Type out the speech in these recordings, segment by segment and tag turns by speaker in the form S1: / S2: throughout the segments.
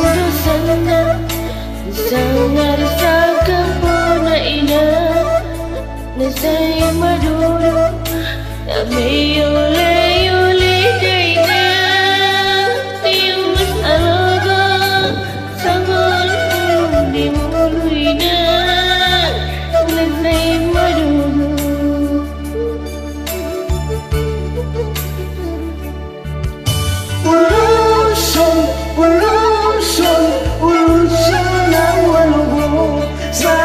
S1: sana sangar sa kampuna ina na sa'y maduro na may uli-uli day na tiwas alaga sangan di muluy na na sa'y maduro.
S2: Ulusan ang walugo sa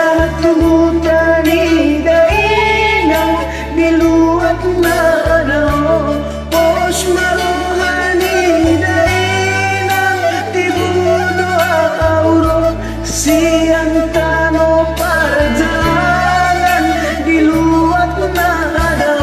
S2: tungutan ni dainang niluwat na ano. Pos maruhan ni dainang tibuno auro siyang tano para jalan niluwat na ano.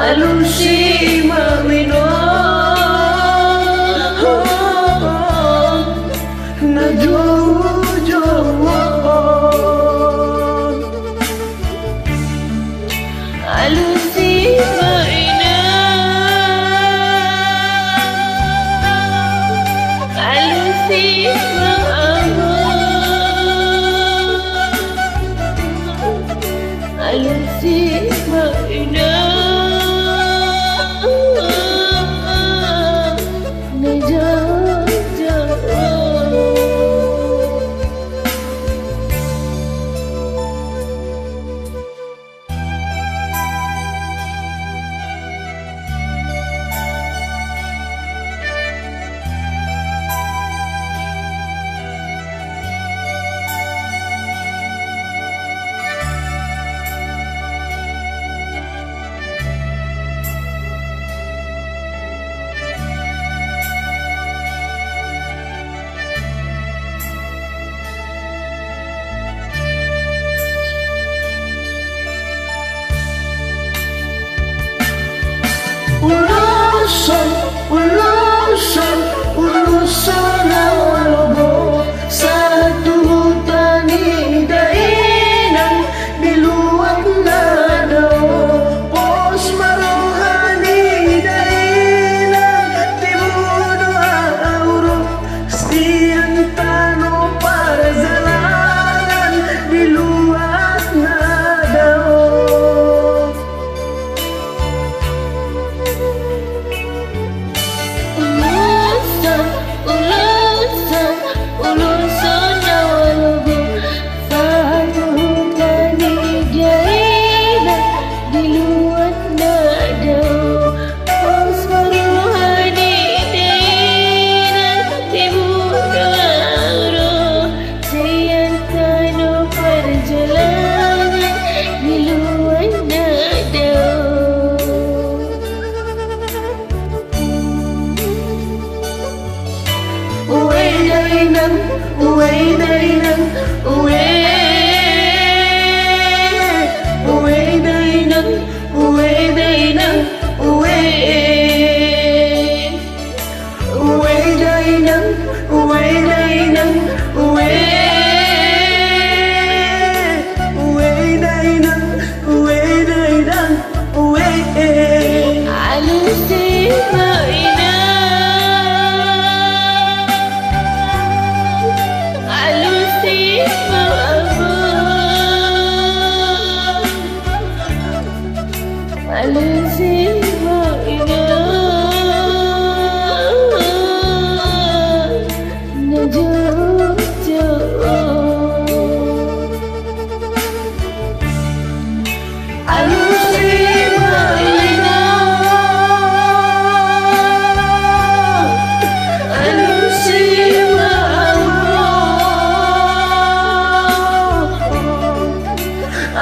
S1: Alusi mamino
S2: na jojo
S1: alusi maina alusi maama alusi maina
S2: Ulusan ang walugo sa tungutan ni dainang niluwat na daw. Pos maruhan ni dainang tibuno auro siyang tano para jalan niluwat na daw.
S1: Alusi maina, alusi maina, alusi maina.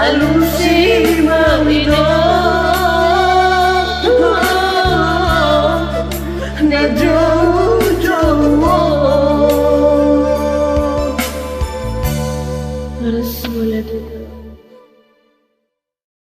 S1: alusi mamino
S2: na jauh-jauh.
S1: harus mulai